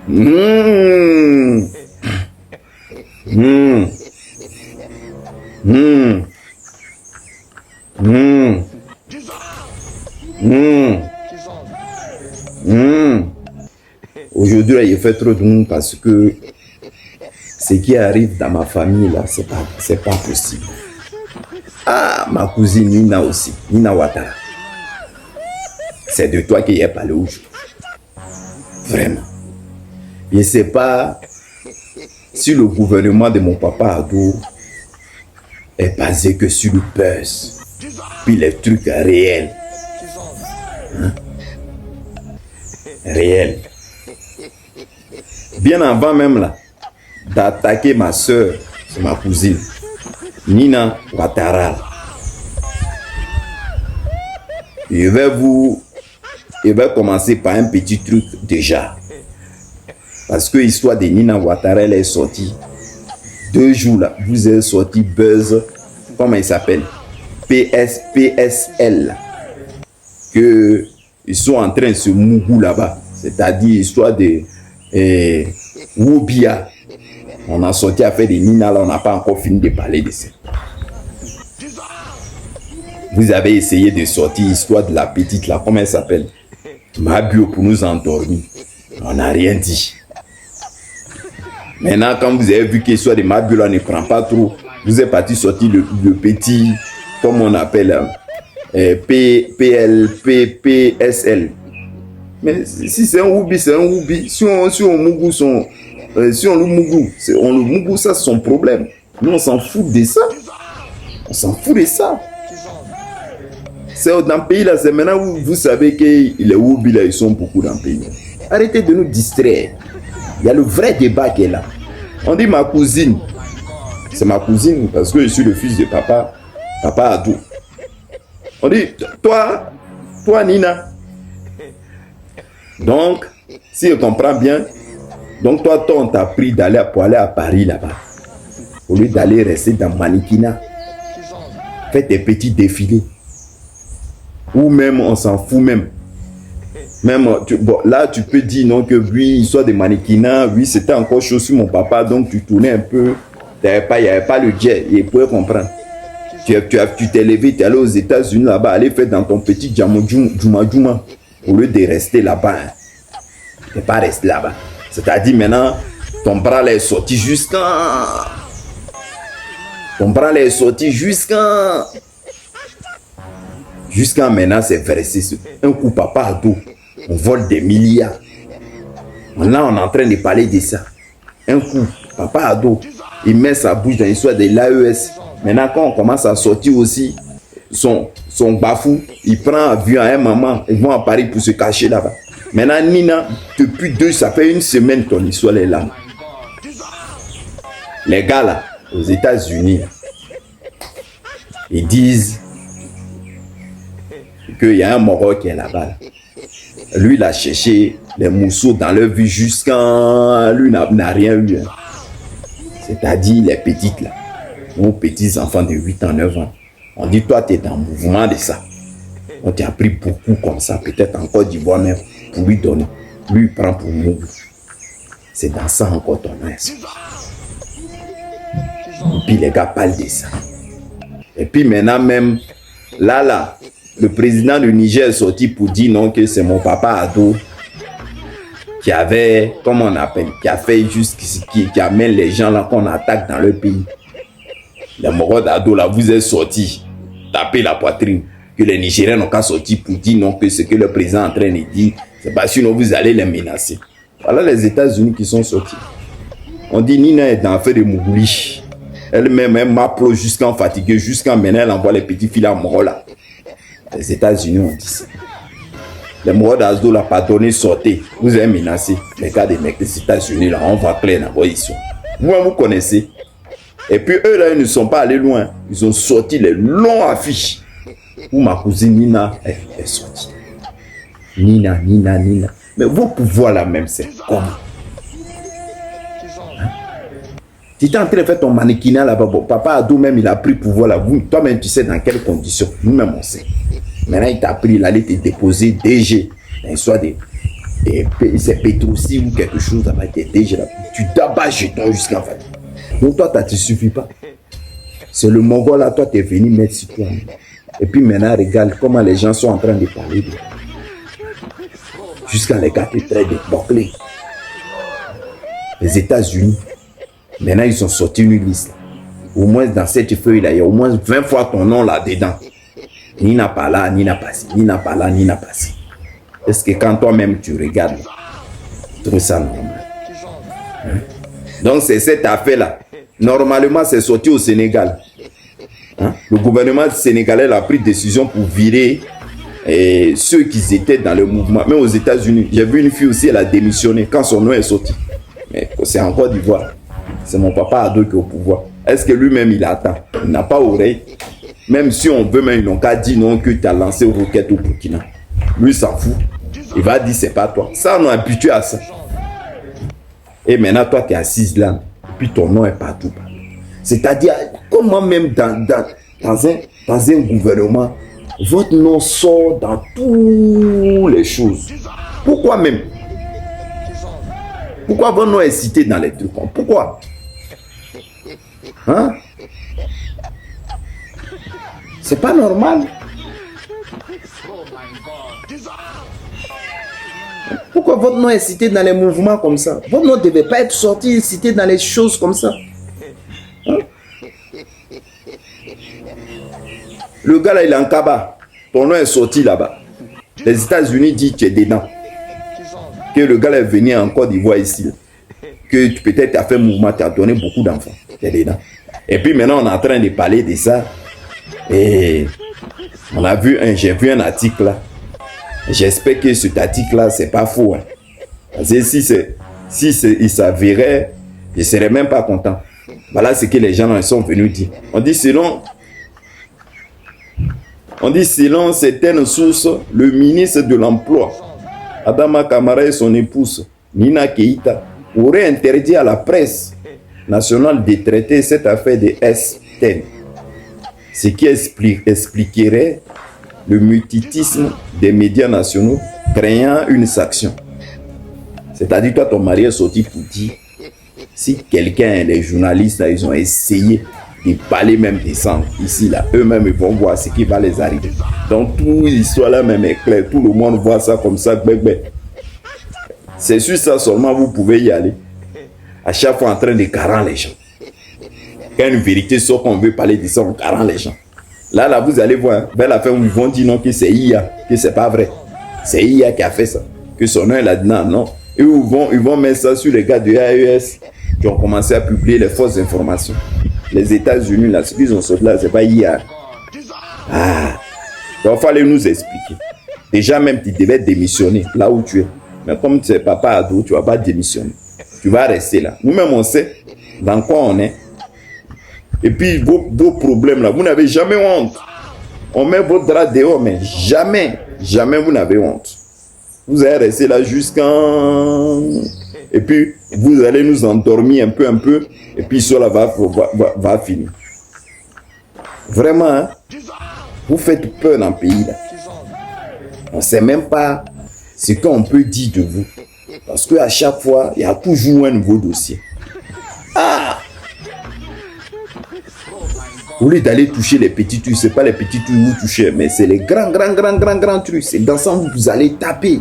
Mmh. Mmh. Mmh. Mmh. Mmh. Mmh. Aujourd'hui, il fait trop de monde parce que ce qui arrive dans ma famille, là, c'est pas possible. Ah, ma cousine Nina aussi, Nina Ouattara. C'est de toi qu'il y a parlé aujourd'hui. Vraiment. Je ne sais pas si le gouvernement de mon papa Ado est basé que sur le buzz, puis les trucs réels. Hein? Réels. Bien avant même là, d'attaquer ma soeur, c'est ma cousine, Nina Ouattara. Je vais commencer par un petit truc déjà. Parce que l'histoire de Nina Ouattara, elle est sortie. 2 jours là, vous avez sorti buzz, comment il s'appelle? PSL. Que ils sont en train de se mougou là-bas. C'est-à-dire l'histoire de Woubia. On a sorti à faire des Nina là, on n'a pas encore fini de parler de ça. Vous avez essayé de sortir l'histoire de la petite là, comment elle s'appelle? Mabio pour nous endormir. On n'a rien dit. Maintenant, quand vous avez vu que l'histoire de Mabio là ne prend pas trop, vous êtes parti sortir le petit, comme on appelle, PSL. Mais si c'est un Woubi, c'est un Woubi. Si on Mougou, si on le Mougou, ça c'est son problème. Nous on s'en fout de ça. On s'en fout de ça. C'est dans le pays là, c'est maintenant où vous savez que les Woubi là, ils sont beaucoup dans le pays. Arrêtez de nous distraire. Il y a le vrai débat qui est là. On dit ma cousine. C'est ma cousine parce que je suis le fils de papa Adou. On dit, toi Nina. Donc, si je comprends bien, donc toi on t'a pris pour aller à Paris là-bas. Au lieu d'aller rester dans Manikina. Fais tes petits défilés. Ou même, on s'en fout même. Même, là, tu peux dire non que oui, histoire de mannequinat, oui, c'était encore chaud sur mon papa, donc tu tournais un peu, il n'y avait pas le jet, il pouvait comprendre. Tu t'es levé, tu es allé aux États-Unis là-bas, aller faire dans ton petit Djouma, au lieu de rester là-bas. Tu n'es pas resté là-bas. C'est-à-dire maintenant, ton bras là est sorti jusqu'à... Jusqu'à maintenant, c'est versé. Un coup, papa Ado, on vole des milliards. Là, on est en train de parler de ça. Un coup, papa Ado, il met sa bouche dans l'histoire de l'AES. Maintenant, quand on commence à sortir aussi son bafou, il prend avion à un moment, ils vont à Paris pour se cacher là-bas. Maintenant, Nina, depuis ça fait 1 semaine ton histoire est là. Les gars là, aux États-Unis, ils disent qu'il y a un Moro qui est là-bas. Lui, il a cherché les mousseaux dans leur vie jusqu'à... Lui n'a rien eu. Hein. C'est-à-dire les petites là. Nos petits enfants de 8 ans, 9 ans. On dit, toi, tu es dans le mouvement de ça. On t'a pris beaucoup comme ça, peut-être en Côte d'Ivoire même, pour lui donner. Lui, il prend pour nous. C'est dans ça encore ton reste. Et puis les gars parlent de ça. Et puis maintenant même, là, le président du Niger est sorti pour dire non que c'est mon papa Ado qui avait, comment on appelle, qui a fait jusqu'ici, qui amène les gens là qu'on attaque dans le pays. Les Moros d'Ado là, vous êtes sortis, taper la poitrine, que les Nigériens n'ont qu'à sortir pour dire non que ce que le président est en train de dire, c'est pas sinon vous allez les menacer. Voilà les États-Unis qui sont sortis. On dit Nina est dans l'affaire de Mougouli. Elle-même, elle m'approche jusqu'en fatigué, jusqu'en maintenant, elle envoie les petits filles à Moro là. Les États-Unis ont dit ça. Les Moros d'Azdo là, pardonnez, sortez. Vous avez menacé les gars des mecs des États-Unis là, on va clair dans vos histoires. Vous connaissez. Et puis eux là, ils ne sont pas allés loin. Ils ont sorti les longs affiches où ma cousine Nina est sortie. Nina. Mais vos pouvoirs là même, c'est comment? Tu étais en train de faire ton mannequinat là-bas. Bon, papa Ado même, il a pris pouvoir là. Toi-même, tu sais dans quelles conditions. Nous-mêmes, on sait. Maintenant, il t'a pris, il allait te déposer DG. Dans l'histoire de Et c'est Petrosi ou quelque chose là-bas qui était déjà là. Tu t'abats jeton jusqu'en fait. Donc toi, ça ne te suffit pas. C'est le Mongol là, toi, tu es venu mettre sur toi. Et puis maintenant, regarde comment les gens sont en train de parler. Jusqu'à les gars qui traitent de boucler. Les États-Unis, maintenant, ils ont sorti une liste. Au moins, dans cette feuille-là, il y a au moins 20 fois ton nom là-dedans. Ni n'a pas là, ni n'a pas ci, ni n'a pas là, ni n'a pas ci. Est-ce que quand toi-même tu regardes, tu trouves ça normal? Hein? Donc c'est cette affaire-là. Normalement, c'est sorti au Sénégal. Hein? Le gouvernement sénégalais a pris décision pour virer ceux qui étaient dans le mouvement. Même aux États-Unis, j'ai vu une fille aussi, elle a démissionné quand son nom est sorti. Mais c'est en Côte d'Ivoire. C'est mon papa Ado qui est au pouvoir. Est-ce que lui-même il attend? Il n'a pas oreille. Même si on veut, même ils n'ont qu'à dire non que tu as lancé une roquette au Burkina. Lui s'en fout. Il va dire c'est pas toi. Ça, on est habitué à ça. Et maintenant, toi, tu es assise là. Et puis ton nom est partout. C'est-à-dire, comment même dans un gouvernement, votre nom sort dans toutes les choses. Pourquoi même? Pourquoi votre nom est cité dans les trucs? Pourquoi? Hein? C'est pas normal. Pourquoi votre nom est cité dans les mouvements comme ça? Votre nom ne devait pas être sorti cité dans les choses comme ça. Hein? Le gars là, il est en Kaba. Ton nom est sorti là-bas. Les États-Unis disent que tu es dedans. Que le gars là est venu en Côte d'Ivoire ici. Que peut-être tu as fait un mouvement, tu as donné beaucoup d'enfants. Tu es dedans. Et puis maintenant, on est en train de parler de ça. Et on a vu j'ai vu un article là. J'espère que cet article-là, c'est pas faux. Hein. Parce que si il s'avérait, je ne serais même pas content. Voilà ce que les gens sont venus dire. On dit selon certaines sources, le ministre de l'Emploi, Adama Kamara et son épouse, Nina Keïta, auraient interdit à la presse nationale de traiter cette affaire de S10. Ce qui expliquerait le mutisme des médias nationaux, créant une sanction. C'est-à-dire, toi, ton mari est sorti pour dire, si quelqu'un, les journalistes, là, ils ont essayé de parler même des sangs, ici, là, eux-mêmes, ils vont voir ce qui va les arriver. Donc, toute l'histoire là même est claire, tout le monde voit ça comme ça, c'est sur ça seulement vous pouvez y aller. À chaque fois en train de carrer les gens. Quand une vérité sort qu'on veut parler de ça, on carre les gens. Là, vous allez voir, vers la fin, ils vont dire non, que c'est IA, que c'est pas vrai. C'est IA qui a fait ça. Que son nom est là-dedans, non. Et ils vont mettre ça sur les gars de AES qui ont commencé à publier les fausses informations. Les États-Unis, là, ce qu'ils ont sorti là, c'est pas IA. Ah, donc il fallait nous expliquer. Déjà, même, tu devais démissionner là où tu es. Mais comme tu es papa ado, tu ne vas pas démissionner. Tu vas rester là. Nous-mêmes, on sait dans quoi on est. Et puis, vos problèmes là, vous n'avez jamais honte. On met votre drap dehors, mais jamais vous n'avez honte. Vous allez rester là jusqu'en... Et puis, vous allez nous endormir un peu, et puis cela va finir. Vraiment, hein? Vous faites peur dans le pays là. On ne sait même pas ce qu'on peut dire de vous. Parce qu'à chaque fois, il y a toujours un nouveau dossier. Ah! Au lieu d'aller toucher les petits trucs, ce n'est pas les petits trucs que vous touchez, mais c'est les grands trucs. C'est dans ça que vous allez taper.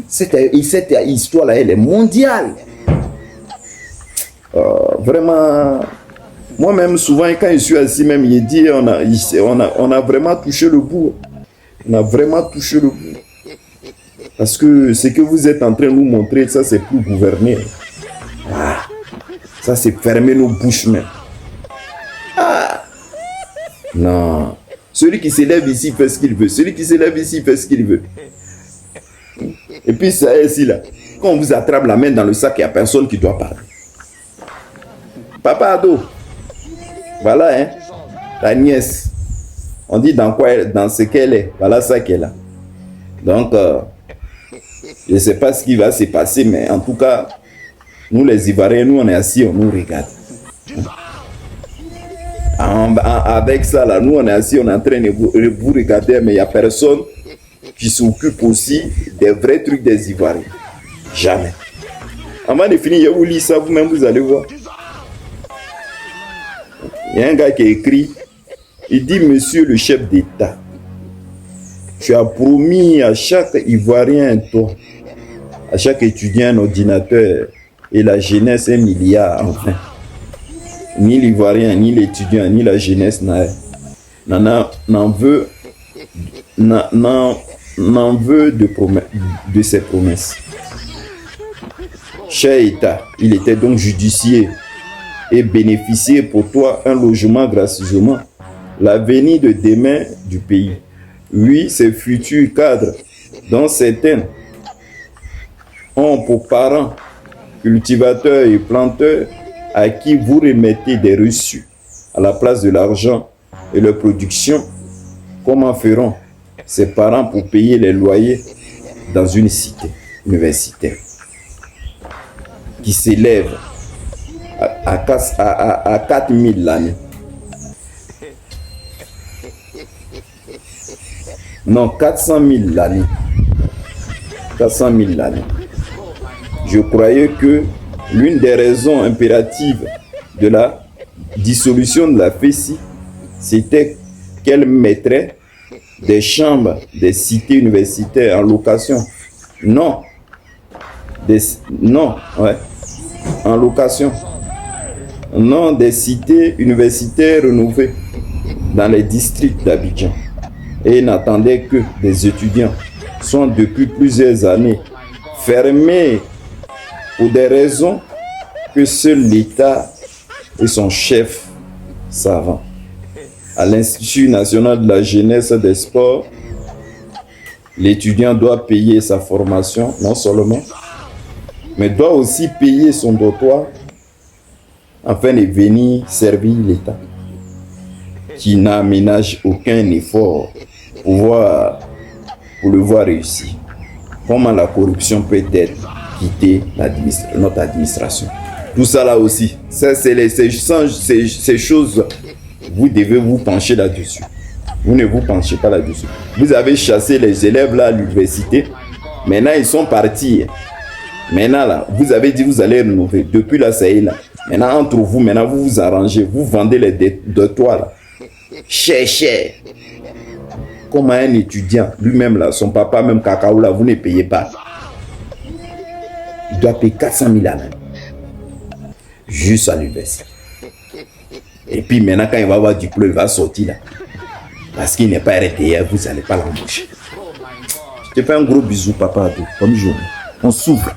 Cette histoire-là, elle est mondiale. Vraiment, moi-même, souvent, quand je suis assis, même, il dit, on a vraiment touché le bout. On a vraiment touché le bout. Parce que ce que vous êtes en train de nous montrer, ça, c'est plus gouverner. Ah, ça, c'est fermer nos bouches même. Ah, non. Celui qui s'élève ici fait ce qu'il veut. Celui qui s'élève ici fait ce qu'il veut. Et puis, ça est ici, là. Quand on vous attrape la main dans le sac, il n'y a personne qui doit parler. Papa ado. Voilà, hein. Ta nièce. On dit dans ce qu'elle est. Voilà ça qu'elle a. Donc, je ne sais pas ce qui va se passer, mais en tout cas, nous les Ivoiriens, nous on est assis, on nous regarde. Avec ça, là, nous on est assis, on est en train de vous regarder, mais il n'y a personne qui s'occupe aussi des vrais trucs des Ivoiriens. Jamais. Avant de finir, je vous lis ça, vous-même, vous allez voir. Il y a un gars qui a écrit, il dit, monsieur le chef d'État, tu as promis à chaque Ivoirien un toit, à chaque étudiant un ordinateur et la jeunesse 1 milliard, enfin. Ni l'Ivoirien, ni l'étudiant, ni la jeunesse n'en veut de ses promesses. Cher État, il était donc judicié et bénéficier pour toi un logement gracieusement, l'avenir de demain du pays. Oui, ces futurs cadres, dont certains ont pour parents cultivateurs et planteurs à qui vous remettez des reçus à la place de l'argent et leur production, comment feront ces parents pour payer les loyers dans une cité universitaire qui s'élève à 4 000 l'année? Non, 400 000 l'année. 400 000 l'année. Je croyais que l'une des raisons impératives de la dissolution de la FESI, c'était qu'elle mettrait des chambres des cités universitaires en location. Non. En location. Non, des cités universitaires rénovées dans les districts d'Abidjan. Et n'attendait que des étudiants sont depuis plusieurs années fermés pour des raisons que seul l'État et son chef savent. À l'Institut national de la jeunesse et des sports, l'étudiant doit payer sa formation, non seulement, mais doit aussi payer son dortoir afin de venir servir l'État, qui n'aménage aucun effort pour le voir réussir. Comment la corruption peut être quitter notre administration? Tout ça là aussi, ça, ces choses, vous devez vous pencher là-dessus. Vous ne vous penchez pas là-dessus. Vous avez chassé les élèves là à l'université. Maintenant, ils sont partis. Maintenant, là, vous avez dit vous allez rénover. Depuis là, ça y est là. Maintenant, entre vous, maintenant, vous vous arrangez. Vous vendez les dortoirs là. Cher. Comme un étudiant, lui-même là, son papa, même cacao là, vous ne payez pas. Il doit payer 400 000 à l'année. Juste à l'université. Et puis maintenant, quand il va avoir du diplôme, il va sortir là. Parce qu'il n'est pas RTR, vous n'allez pas l'embaucher. Je te fais un gros bisou, papa, comme jour. On souffre.